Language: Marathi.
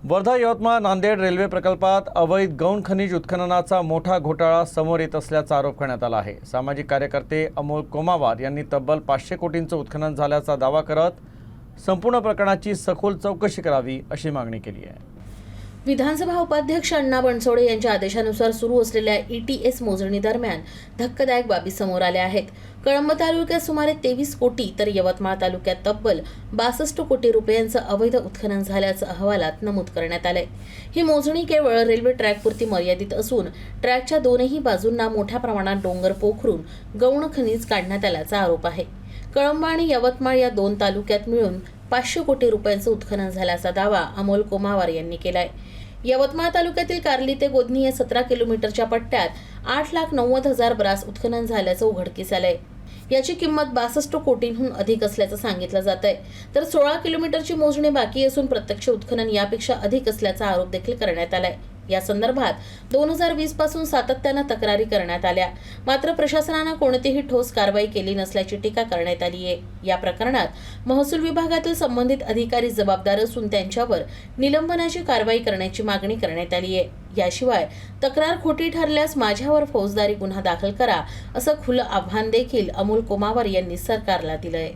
वर्धा यवतमाळ नांदेड रेल्वे प्रकल्पात अवैध गौण खनिज उत्खननाचा मोठा घोटाळा समोर येत असल्याचा आरोप करण्यात आला आहे। सामाजिक कार्यकर्ते अमोल कोमावार यांनी तब्बल 500 कोटींचं उत्खनन झाल्याचा दावा करत संपूर्ण प्रकरणाची सखोल चौकशी करावी अशी मागणी केली आहे। विधानसभा उपाध्यक्ष अण्णा बनसोडे यांच्या आदेशानुसार सुरू असलेल्या ETS मोजणी दरम्यान धक्कादायक बाबी समोर आल्या आहेत। कळंब तालुक्यात सुमारे 23 कोटी तर यवतमाळ तालुक्यात तब्बल 62 कोटी रुपयांचं अवैध उत्खनन झाल्याचं अहवालात नमूद करण्यात आलंय। ही मोजणी केवळ रेल्वे ट्रॅकपुरती मर्यादित असून ट्रॅकच्या दोनही बाजूंना मोठ्या प्रमाणात डोंगर पोखरून गौण खनिज काढण्यात आल्याचा आरोप आहे। कळंब आणि यवतमाळ या दोन तालुक्यात मिळून 500 कोटी रुपयांचं उत्खनन झाल्याचा दावा अमोल कोमावार यांनी केलाय। यवतमाळ तालुक्यातील कार्ली ते गोधनी या 17 किलोमीटरच्या पट्ट्यात 8,90,000 ब्रास उत्खनन झाल्याचं उघडकीस आलंय। याची किंमत 62 कोटींहून अधिक असल्याचं सांगितलं जात आहे। तर 16 किलोमीटरची मोजणी बाकी असून प्रत्यक्ष उत्खनन यापेक्षा अधिक असल्याचा आरोप देखील करण्यात आलाय। या संदर्भात 2020 पासून सातत्यानं तक्रारी करण्यात आल्या, मात्र प्रशासनानं कोणतीही ठोस कारवाई केली नसल्याची टीका करण्यात आली आहे। या प्रकरणात महसूल विभागातील संबंधित अधिकारी जबाबदार असून त्यांच्यावर निलंबनाची कारवाई करण्याची मागणी करण्यात आली आहे। याशिवाय तक्रार खोटी ठरल्यास माझ्यावर फौजदारी गुन्हा दाखल करा असं खुलं आव्हान देखील अमोल कोमावार यांनी सरकारला दिलंय।